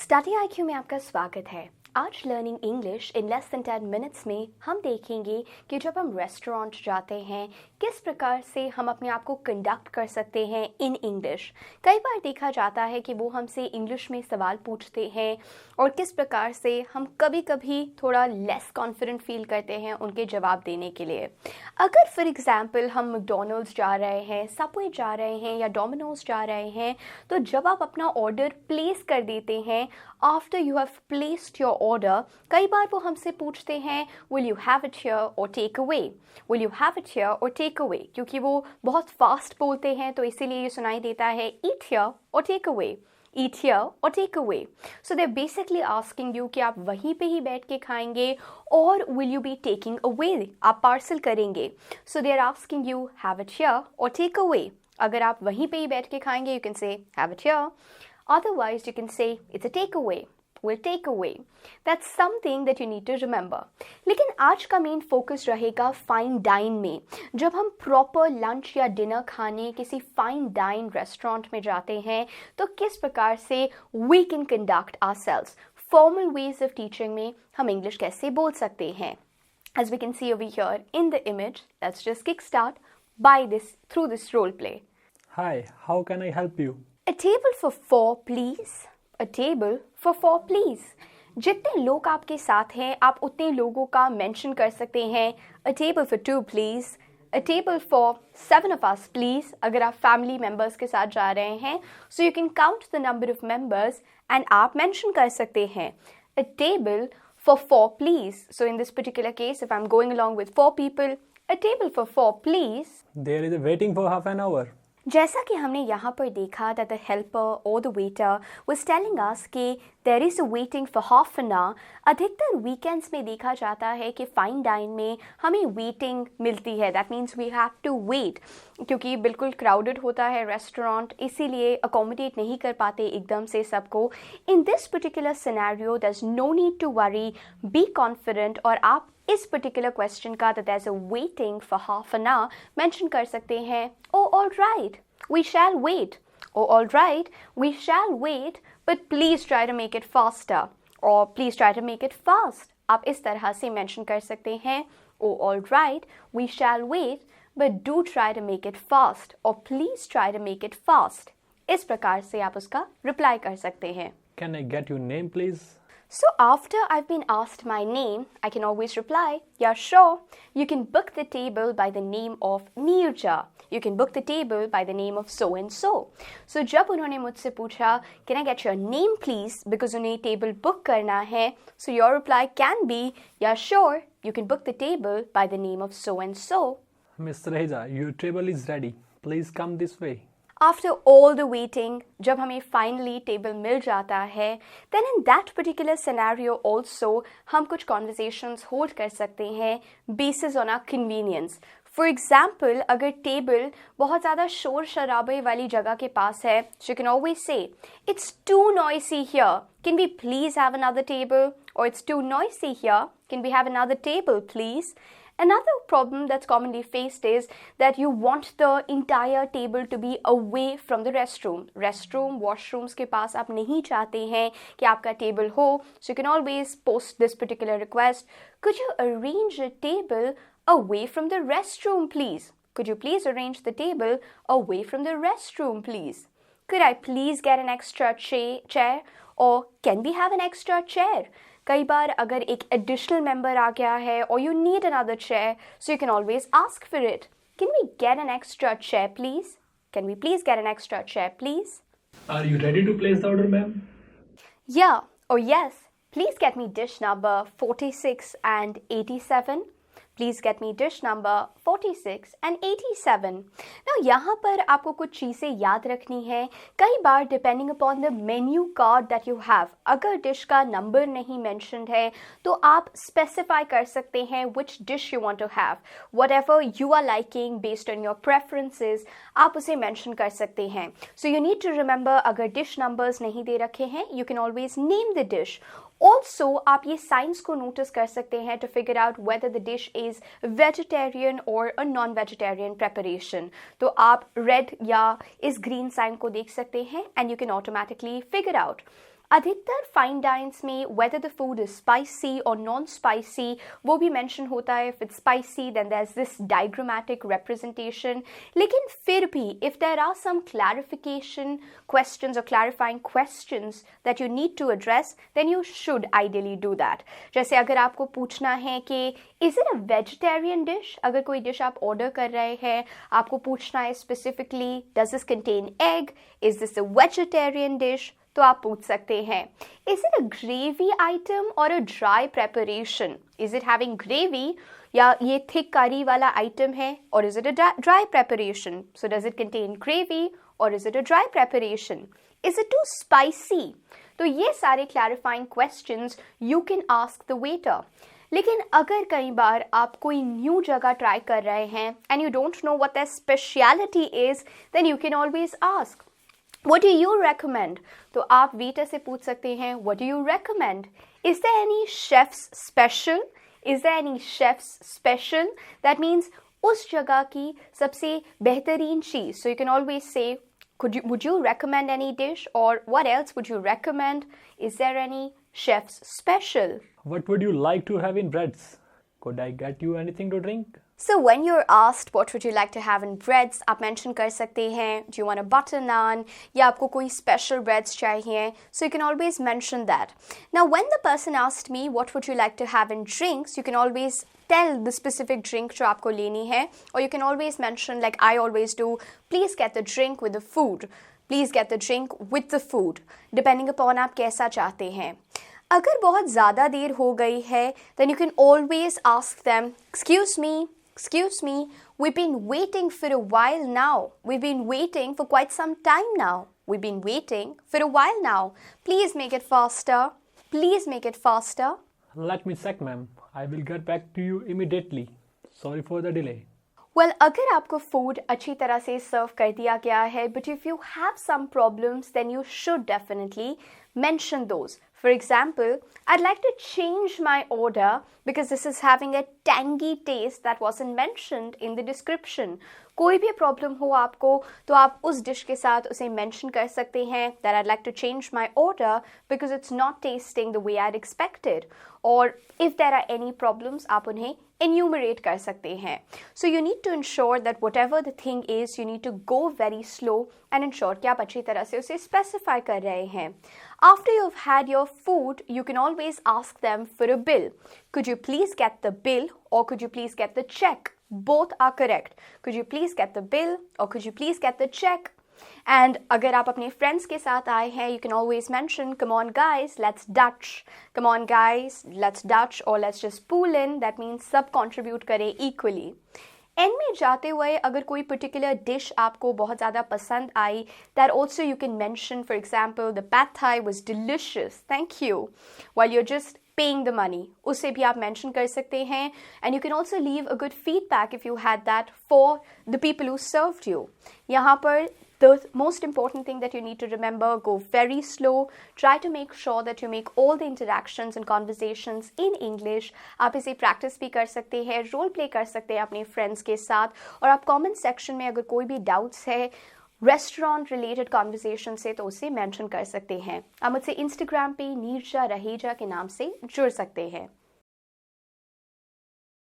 Study IQ में आपका स्वागत है। आज learning English in less than 10 minutes में हम देखेंगे कि जब हम रेस्टोरेंट जाते हैं किस प्रकार से हम अपने आप को कंडक्ट कर सकते हैं इन इंग्लिश। कई बार देखा जाता है कि वो हमसे इंग्लिश में सवाल पूछते हैं और किस प्रकार से हम कभी कभी थोड़ा लेस कॉन्फिडेंट फील करते हैं उनके जवाब देने के लिए। अगर फॉर एग्जांपल हम मैकडॉनल्ड्स जा रहे हैं, सबवे जा रहे हैं या डोमिनोज जा रहे हैं, तो जब आप अपना ऑर्डर प्लेस कर देते हैं after you have placed your order, कई बार वो हमसे पूछते हैं will you have it here और take away, will you have it here और टेक अवे। क्योंकि वो बहुत फास्ट बोलते हैं तो इसीलिए ये सुनाई देता है ईट हियर और take away, eat here or take away. So they're basically asking you कि आप वहीं पे ही बैठ के खाएंगे और will you be taking away, आप पार्सल करेंगे। So they're asking you have it here or take away. अगर आप वहीं पे ही बैठ के खाएंगे you can say have it here. Otherwise you can say it's a takeaway. Will take away. That's something that you need to remember. लेकिन आज का मेन फोकस रहेगा फाइन डाइन में। जब हम प्रॉपर लंच या डिनर खाने किसी फाइन डाइन रेस्टोरेंट में जाते हैं तो किस प्रकार से we can conduct ourselves. Formal ways of teaching में हम इंग्लिश कैसे बोल सकते हैं। As we can see over here in the image, let's just kickstart through this role play. Hi, how can I help you? A table for 4, please. A table for 4, please. जितने लोग आपके साथ हैं आप उतने लोगों का मेंशन कर सकते हैं। A table for 2, please. A table for 7 of us, please. अगर आप फैमिली मेंबर्स के साथ जा रहे हैं, so you can count the number of members and आप मेंशन कर सकते हैं a table for 4, please. So in this particular case, if I'm going along with 4 people, a table for 4, please. There is a waiting for half an hour. जैसा कि हमने यहाँ पर देखा that the helper or the waiter was telling us कि there is a waiting for half an hour. अधिकतर weekends में देखा जाता है कि फाइन डाइन में हमें वेटिंग मिलती है। That means we have to wait, क्योंकि बिल्कुल क्राउडेड होता है रेस्टोरेंट, इसीलिए अकोमोडेट नहीं कर पाते एकदम से सबको। In this particular scenario there is no need to worry, be confident और आप इस पर्टिकुलर क्वेश्चन का that there is a waiting for half an hour mention कर सकते हैं। Oh all right, we shall wait. Oh, all right, we shall wait, but please try to make it faster. Or please try to make it fast. आप इस तरह से mention कर सकते हैं। Oh, all right, we shall wait, but do try to make it fast. Or please try to make it fast. इस प्रकार से आप उसका reply कर सकते हैं। Can I get your name, please? So after I've been asked my name, I can always reply, yeah, sure. You can book the table by the name of Neerja. You can book the table by the name of so and so. So जब उन्होंने मुझसे पूछा, can I get your name please? Because उन्हें table book करना है. So your reply can be, yeah, sure. You can book the table by the name of so and so. Miss Reja, your table is ready. Please come this way. After all the waiting, जब हमें finally table मिल जाता है, then in that particular scenario also हम कुछ conversations hold कर सकते हैं basis on our convenience. For example, अगर टेबल बहुत ज़्यादा शोर शराबे वाली जगह के पास है, so you can always say, it's too noisy here. Can we please have another table? Or it's too noisy here. Can we have another table, please? Another problem that's commonly faced is that you want the entire table to be away from the restroom. Restroom, washrooms के पास आप नहीं चाहते हैं कि आपका table हो. So you can always post this particular request. Could you arrange a table away from the restroom, please? Could you please arrange the table away from the restroom, please? Could I please get an extra chair? Or can we have an extra chair? कई बार अगर एक additional member आ गया है or you need another chair, so you can always ask for it. Can we get an extra chair, please? Can we please get an extra chair, please? Are you ready to place the order, ma'am? Yeah, or yes. Please get me dish number 46 and 87. Please get me dish number 46 and 87. Now यहाँ पर आपको कुछ चीज़ें याद रखनी है। कई बार depending upon the menu card that you have, अगर dish का number नहीं mentioned है तो आप specify कर सकते हैं which dish you want to have. Whatever you are liking based on your preferences, आप उसे mention कर सकते हैं. So you need to remember अगर dish numbers नहीं दे रखे हैं, you can always name the dish. Also, आप ये साइंस को नोटिस कर सकते हैं to figure out whether the dish is vegetarian or a non-vegetarian preparation. तो आप red या इस green sign को देख सकते हैं and you can automatically figure out. अधिकतर फाइन डाइन्स में whether the food is spicy और नॉन स्पाइसी वो भी मेंशन होता है. If it's spicy then there is this diagrammatic representation. लेकिन फिर भी if there are some clarification questions और clarifying questions that you need to address then you should ideally do that. जैसे अगर आपको पूछना है कि is it a vegetarian dish, अगर कोई डिश आप ऑर्डर कर रहे हैं, आपको पूछना है specifically does this contain egg, is this a vegetarian dish, तो आप पूछ सकते हैं is it a gravy item और a dry preparation. Is it having gravy या ये थिक करी वाला आइटम है, और is it a dry preparation. So does it contain gravy और is it a dry preparation. Is it too spicy. तो ये सारे clarifying questions you can ask the waiter. लेकिन अगर कई बार आप कोई न्यू जगह ट्राई कर रहे हैं and you don't know what that speciality is, then you can always ask What do you recommend? तो आप वेटर से पूछ सकते हैं What do you recommend? Is there any chef's special? Is there any chef's special? That means उस जगह की सबसे बेहतरीन चीज़. So you can always say would you recommend any dish, or what else would you recommend? Is there any chef's special? What would you like to have in breads? Could I get you anything to drink? So when you're asked what would you like to have in breads, आप mention कर सकते हैं do you want a butter naan या आपको कोई special breads चाहिए. So you can always mention that. Now when the person asked me what would you like to have in drinks, you can always tell the specific drink जो आपको लेनी है, or you can always mention like I always do, please get the drink with the food. Please get the drink with the food. Depending upon आप कैसा चाहते हैं. अगर बहुत ज़्यादा देर हो गई है then you can always ask them Excuse me, we've been waiting for a while now. We've been waiting for quite some time now. We've been waiting for a while now. Please make it faster. Please make it faster. Let me check, ma'am. I will get back to you immediately. Sorry for the delay. Well, अगर आपको food अच्छी तरह से सर्व कर दिया गया है, but if you have some problems, then you should definitely mention those. For example, I'd like to change my order because this is having a tangy taste that wasn't mentioned in the description. कोई भी problem हो आपको तो आप उस dish के साथ उसे मेंशन कर सकते हैं that I'd like to change my order because it's not tasting the way I'd expected. Or if there are any problems, आप उन्हें enumerate कर सकते हैं. So you need to ensure that whatever the thing is, you need to go very slow and ensure कि आप अच्छी तरह से उसे specify कर रहे हैं. After you've had your food, you can always ask them for a bill. Could you please get the bill or could you please get the check? Both are correct. Could you please get the bill or could you please get the check? And अगर आप अपने friends के साथ आए हैं, you can always mention, come on guys, let's Dutch. Come on guys, let's Dutch or let's just pool in. That means सब contribute करें equally. And में जाते हुए अगर कोई पर्टिकुलर डिश आपको बहुत ज़्यादा पसंद आई, that also you can mention, for example the pad Thai was delicious, thank you, while you just paying the money, उसे भी आप मेंशन कर सकते हैं. And you can also leave a good feedback if you had that for the people who served you. यहाँ पर the most important thing that you need to remember, go very slow. Try to make sure that you make all the interactions and conversations in English. आप इसे practice भी कर सकते हैं, role play कर सकते हैं अपने friends के साथ. और आप comment section में अगर कोई भी doubts है restaurant related conversation से, तो उसे mention कर सकते हैं. आप मुझसे Instagram पे नीरजा रहेजा के नाम से जुड़ सकते हैं.